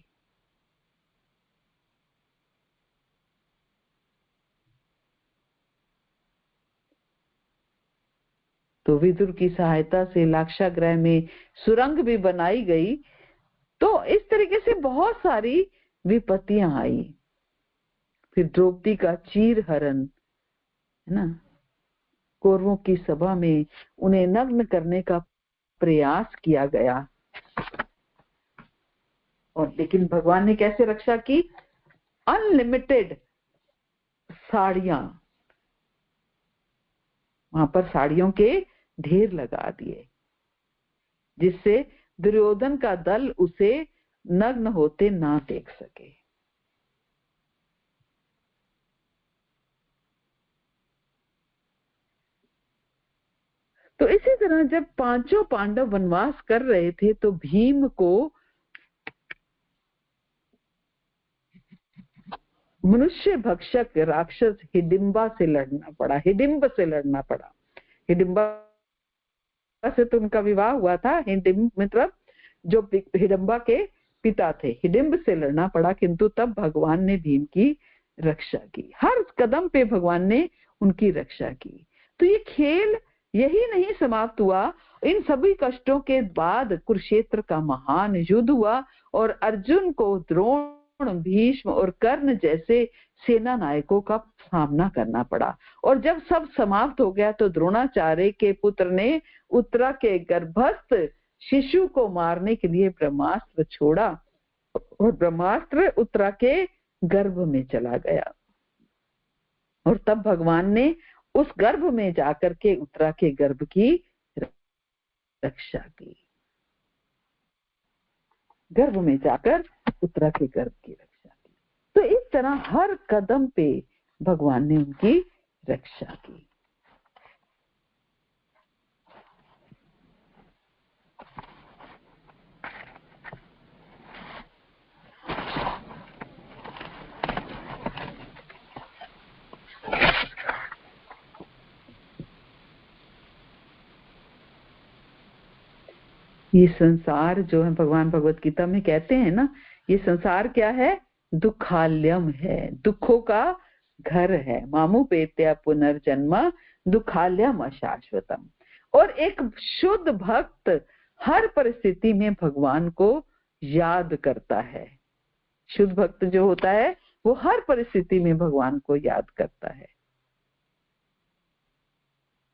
तो विदुर की सहायता से लाक्षागृह में सुरंग भी बनाई गई। तो इस तरीके से बहुत सारी विपत्तियां आई। फिर द्रौपदी का चीर हरण, है ना, कौरवों की सभा में उन्हें नग्न करने का प्रयास किया गया। और लेकिन भगवान ने कैसे रक्षा की? अनलिमिटेड साड़ियां, वहां पर साड़ियों के ढेर लगा दिए, जिससे दुर्योधन का दल उसे नग्न होते ना देख सके। तो इसी तरह जब पांचों पांडव वनवास कर रहे थे तो भीम को मनुष्य भक्षक राक्षस हिडिंबा से लड़ना पड़ा, हिडिंब से लड़ना पड़ा। हिडिंबा से तो उनका विवाह हुआ था। हिडिंब मतलब जो हिडिंबा के पिता थे, हिडिंब से लड़ना पड़ा। किंतु तब भगवान ने भीम की रक्षा की, हर कदम पे भगवान ने उनकी रक्षा की। तो ये खेल यही नहीं समाप्त हुआ। इन सभी कष्टों के बाद कुरुक्षेत्र का महान युद्ध हुआ और अर्जुन को द्रोण, भीष्म और कर्ण जैसे सेना नायकों का सामना करना पड़ा। और जब सब समाप्त हो गया तो द्रोणाचार्य के पुत्र ने उत्तरा के गर्भस्थ शिशु को मारने के लिए ब्रह्मास्त्र छोड़ा और ब्रह्मास्त्र उत्तरा के गर्भ में चला गया। और तब भगवान ने उस गर्भ में जाकर के उत्तरा के गर्भ की रक्षा की। गर्भ में जाकर उत्तरा के गर्भ की रक्षा की। तो इस तरह हर कदम पे भगवान ने उनकी रक्षा की। ये संसार जो है, भगवान भगवत गीता में कहते हैं ना, ये संसार क्या है? दुखालयम है, दुखों का घर है। मामू पेत्या पुनर्जन्म दुखालयम अशाश्वतम। और एक शुद्ध भक्त हर परिस्थिति में भगवान को याद करता है। शुद्ध भक्त जो होता है वो हर परिस्थिति में भगवान को याद करता है।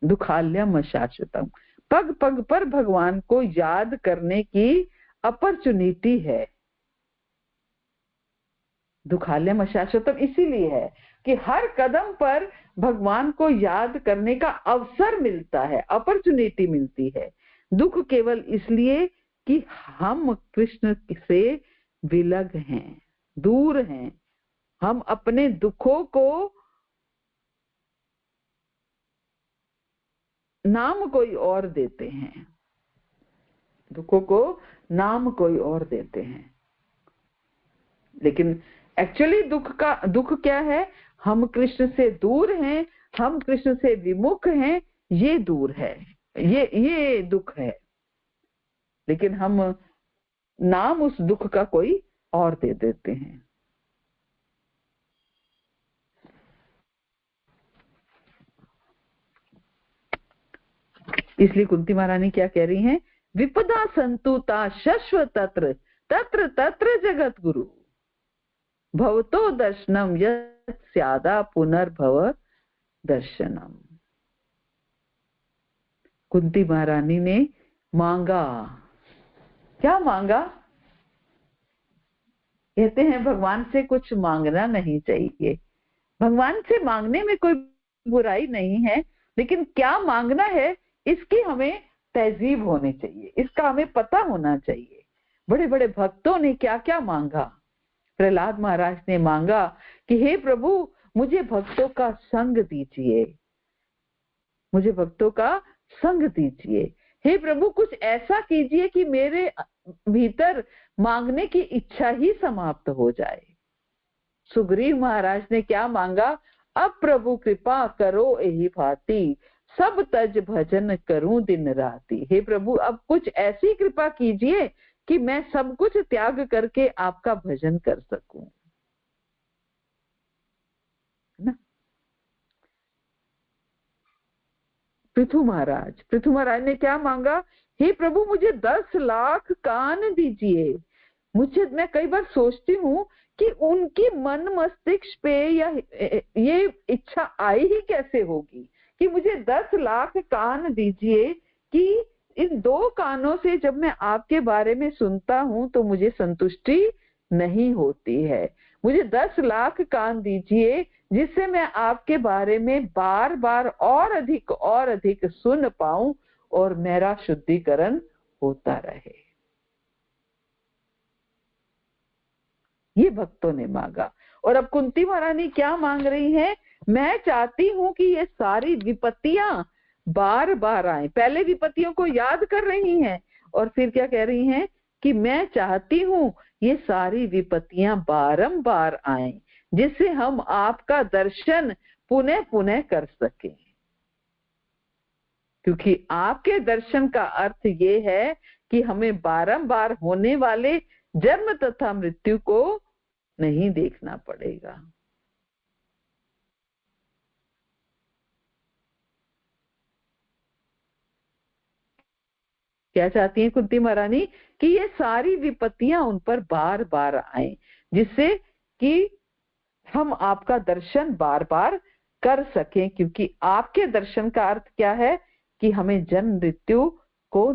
दुखालयम अशाश्वतम, पग पग पर भगवान को याद करने की अपॉर्चुनिटी है। दुखालयम अशाश्वतम इसीलिए है कि हर कदम पर भगवान को याद करने का अवसर मिलता है, अपॉर्चुनिटी मिलती है। दुख केवल इसलिए कि हम कृष्ण से विलग हैं, दूर हैं। हम अपने दुखों को नाम कोई और देते हैं, दुखों को नाम कोई और देते हैं, लेकिन एक्चुअली दुख क्या है? हम कृष्ण से दूर हैं, हम कृष्ण से विमुख हैं, ये दूर है, ये दुख है। लेकिन हम नाम उस दुख का कोई और दे देते हैं। इसलिए कुंती महारानी क्या कह रही हैं? विपदा संतुता शश्व तत्र तत्र तत्र जगत गुरु भवतो दर्शनम यत् स्यादा पुनर्भव दर्शनम। कुंती महारानी ने मांगा, क्या मांगा? कहते हैं भगवान से कुछ मांगना नहीं चाहिए। भगवान से मांगने में कोई बुराई नहीं है, लेकिन क्या मांगना है इसकी हमें तहजीब होनी चाहिए, इसका हमें पता होना चाहिए। बड़े बड़े भक्तों ने क्या क्या मांगा। प्रहलाद महाराज ने मांगा कि हे प्रभु मुझे भक्तों का संग दीजिए, मुझे भक्तों का संग दीजिए। हे प्रभु कुछ ऐसा कीजिए कि मेरे भीतर मांगने की इच्छा ही समाप्त हो जाए। सुग्रीव महाराज ने क्या मांगा? अब प्रभु कृपा करो एही भांति सब तज भजन करूं दिन राती। हे प्रभु अब कुछ ऐसी कृपा कीजिए कि मैं सब कुछ त्याग करके आपका भजन कर सकूं। ना? पृथु महाराज ने क्या मांगा? हे प्रभु मुझे 10 लाख कान दीजिए। मैं कई बार सोचती हूँ कि उनकी मन मस्तिष्क पे या ये इच्छा आई ही कैसे होगी कि मुझे 10 लाख कान दीजिए कि इन 2 कानों से जब मैं आपके बारे में सुनता हूँ तो मुझे संतुष्टि नहीं होती है। मुझे 10 लाख कान दीजिए जिससे मैं आपके बारे में बार बार और अधिक सुन पाऊं और मेरा शुद्धिकरण होता रहे। ये भक्तों ने मांगा। और अब कुंती महारानी क्या मांग रही है? मैं चाहती हूं कि ये सारी विपत्तियां बार बार आए। पहले विपत्तियों को याद कर रही हैं और फिर क्या कह रही हैं कि मैं चाहती हूं ये सारी विपत्तियां बारंबार आए जिससे हम आपका दर्शन पुनः पुनः कर सकें। क्योंकि आपके दर्शन का अर्थ ये है कि हमें बारंबार होने वाले जन्म तथा मृत्यु को नहीं देखना पड़ेगा। क्या चाहती हैं कुंती महारानी? कि ये सारी विपत्तियां उन पर बार बार आए जिससे कि हम आपका दर्शन बार बार कर सकें। क्योंकि आपके दर्शन का अर्थ क्या है कि हमें जन्म मृत्यु को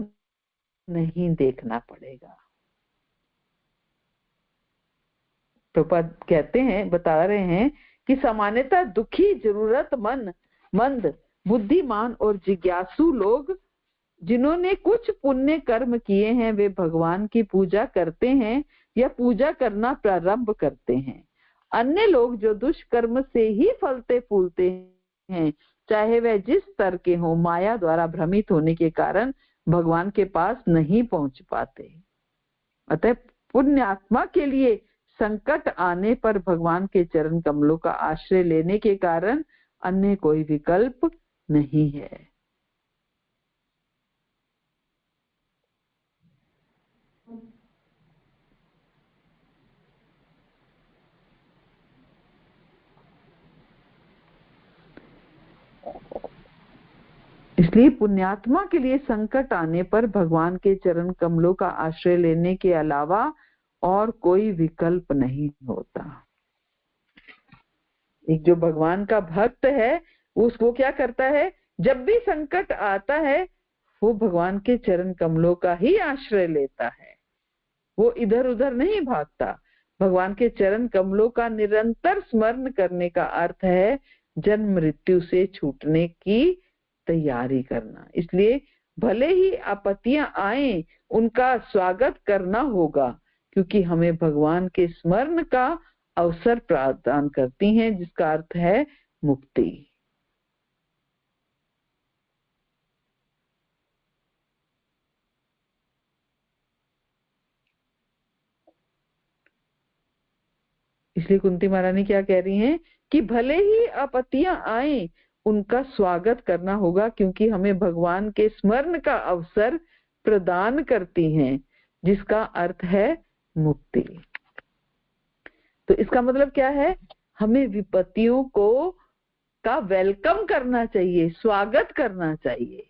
नहीं देखना पड़ेगा। प्रभुपाद कहते हैं, बता रहे हैं कि सामान्यतः दुखी, जरूरतमंद, बुद्धिमान और जिज्ञासु लोग जिन्होंने कुछ पुण्य कर्म किए हैं वे भगवान की पूजा करते हैं या पूजा करना प्रारंभ करते हैं। अन्य लोग जो दुष्कर्म से ही फलते फूलते हैं, चाहे वह जिस स्तर के हो, माया द्वारा भ्रमित होने के कारण भगवान के पास नहीं पहुंच पाते। अतः पुण्यात्मा के लिए संकट आने पर भगवान के चरण कमलों का आश्रय लेने के कारण अन्य कोई विकल्प नहीं है। इसलिए पुण्यात्मा के लिए संकट आने पर भगवान के चरण कमलों का आश्रय लेने के अलावा और कोई विकल्प नहीं होता। एक जो भगवान का भक्त है उसको क्या करता है, जब भी संकट आता है वो भगवान के चरण कमलों का ही आश्रय लेता है, वो इधर उधर नहीं भागता। भगवान के चरण कमलों का निरंतर स्मरण करने का अर्थ है जन्म मृत्यु से छूटने की तैयारी करना। इसलिए भले ही आपत्तियां आए, उनका स्वागत करना होगा, क्योंकि हमें भगवान के स्मरण का अवसर प्रदान करती हैं, जिसका अर्थ है मुक्ति। इसलिए कुंती महारानी क्या कह रही हैं कि भले ही आपत्तियां आए, उनका स्वागत करना होगा, क्योंकि हमें भगवान के स्मरण का अवसर प्रदान करती हैं, जिसका अर्थ है मुक्ति। तो इसका मतलब क्या है, हमें विपत्तियों को का वेलकम करना चाहिए, स्वागत करना चाहिए।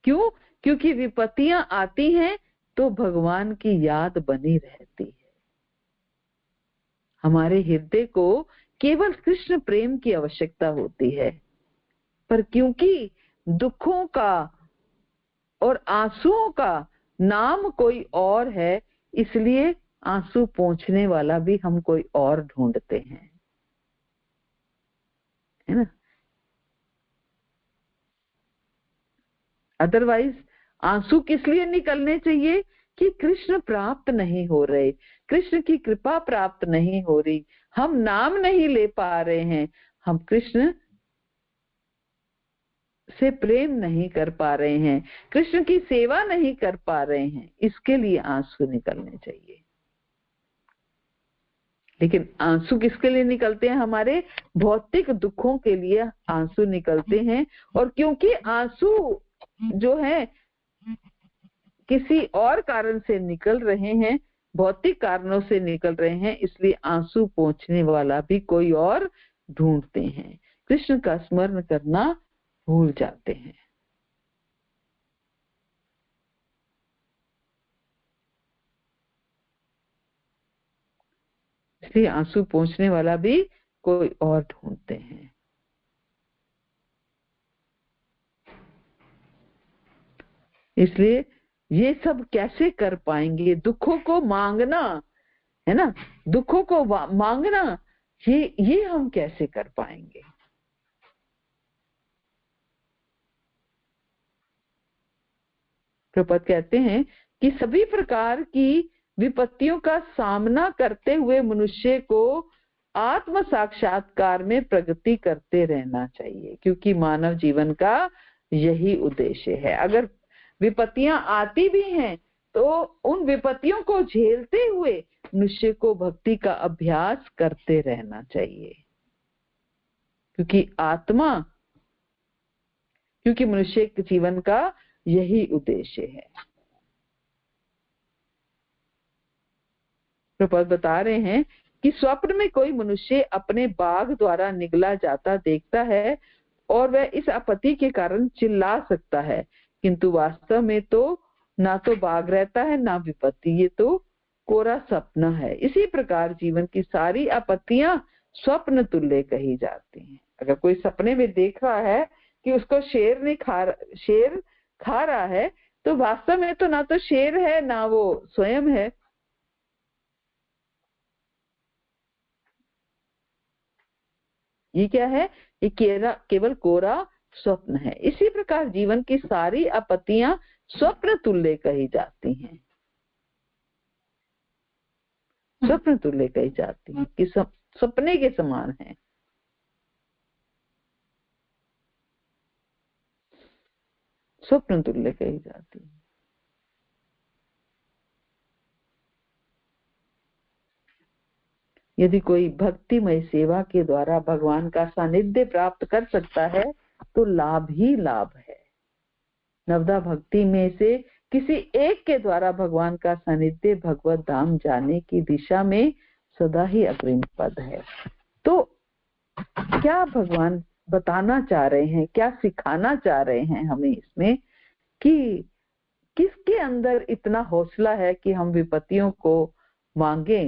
क्यों? क्योंकि विपत्तियां आती हैं तो भगवान की याद बनी रहती है। हमारे हृदय को केवल कृष्ण प्रेम की आवश्यकता होती है, पर क्योंकि दुखों का और आंसुओं का नाम कोई और है, इसलिए आंसू पोंछने वाला भी हम कोई और ढूंढते हैं, है ना। अदरवाइज आंसू किस लिए निकलने चाहिए कि कृष्ण प्राप्त नहीं हो रहे, कृष्ण की कृपा प्राप्त नहीं हो रही, हम नाम नहीं ले पा रहे हैं, हम कृष्ण से प्रेम नहीं कर पा रहे हैं, कृष्ण की सेवा नहीं कर पा रहे हैं, इसके लिए आंसू निकलने चाहिए। लेकिन आंसू किसके लिए निकलते हैं? हमारे भौतिक दुखों के लिए आंसू निकलते हैं। और क्योंकि आंसू जो है किसी और कारण से निकल रहे हैं, भौतिक कारणों से निकल रहे हैं, इसलिए आंसू पोंछने वाला भी कोई और ढूंढते हैं, कृष्ण का स्मरण करना भूल जाते हैं। इसलिए आंसू पोंछने वाला भी कोई और ढूंढते हैं। इसलिए ये सब कैसे कर पाएंगे? दुखों को मांगना, है ना, दुखों को मांगना, ये हम कैसे कर पाएंगे? प्रभुपाद कहते हैं कि सभी प्रकार की विपत्तियों का सामना करते हुए मनुष्य को आत्म साक्षात्कार में प्रगति करते रहना चाहिए, क्योंकि मानव जीवन का यही उद्देश्य है। अगर विपत्तियां आती भी हैं तो उन विपत्तियों को झेलते हुए मनुष्य को भक्ति का अभ्यास करते रहना चाहिए, क्योंकि मनुष्य के जीवन का यही उद्देश्य है। प्रभुपाद बता रहे हैं कि स्वप्न में कोई मनुष्य अपने बाघ द्वारा निगला जाता देखता है और वह इस आपत्ति के कारण चिल्ला सकता है, किंतु वास्तव में तो ना तो बाघ रहता है ना विपत्ति, ये तो कोरा सपना है। इसी प्रकार जीवन की सारी आपत्तियां स्वप्न तुल्य कही जाती हैं। अगर कोई सपने में देख रहा है कि उसको शेर खा रहा है, तो वास्तव में तो ना तो शेर है ना वो स्वयं है। ये क्या है? ये केवल कोरा स्वप्न है। इसी प्रकार जीवन की सारी आपत्तियां स्वप्न तुल्य कही जाती हैं। स्वप्न तुल्य कही जाती है कि सपने के समान है। स्वप्न तुल्य कही जाती है। यदि कोई भक्तिमय सेवा के द्वारा भगवान का सानिध्य प्राप्त कर सकता है तो लाभ ही लाभ है। नवदा भक्ति में से किसी एक के द्वारा भगवान का सानिध्य भगवत धाम जाने की दिशा में सदा ही अग्रिम पद है। तो क्या भगवान बताना चाह रहे हैं, क्या सिखाना चाह रहे हैं हमें इसमें, कि किसके अंदर इतना हौसला है कि हम विपत्तियों को मांगे।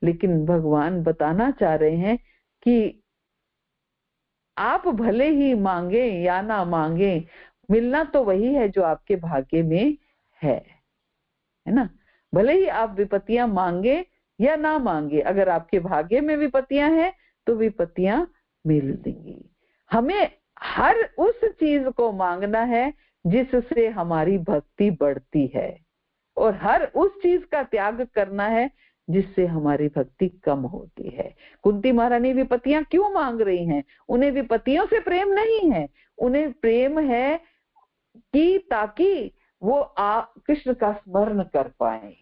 लेकिन भगवान बताना चाह रहे हैं कि आप भले ही मांगे या ना मांगे, मिलना तो वही है जो आपके भाग्य में है ना। भले ही आप विपत्तियां मांगे या ना मांगे, अगर आपके भाग्य में विपत्तियां हैं तो विपत्तियां मिल देंगी। हमें हर उस चीज को मांगना है जिससे हमारी भक्ति बढ़ती है, और हर उस चीज का त्याग करना है जिससे हमारी भक्ति कम होती है। कुंती महारानी विपत्तियां क्यों मांग रही हैं? उन्हें विपत्तियों से प्रेम नहीं है, उन्हें प्रेम है कि ताकि वो कृष्ण का स्मरण कर पाए,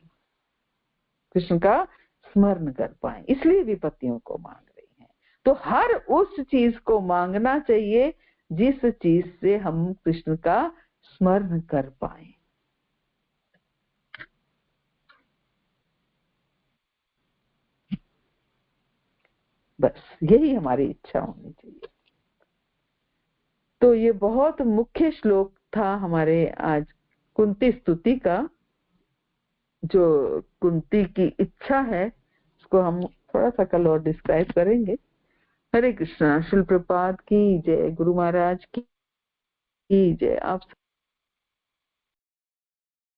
कृष्ण का स्मरण कर पाए, इसलिए विपत्तियों को मांग रही हैं। तो हर उस चीज को मांगना चाहिए जिस चीज से हम कृष्ण का स्मरण कर पाए। बस यही हमारी इच्छा होनी चाहिए। तो ये बहुत मुख्य श्लोक था हमारे आज कुंती स्तुति का। जो कुंती की इच्छा है उसको हम थोड़ा सा कल और डिस्क्राइब करेंगे। हरे कृष्णा। शिल प्रपात की जय। गुरु महाराज की जय। आप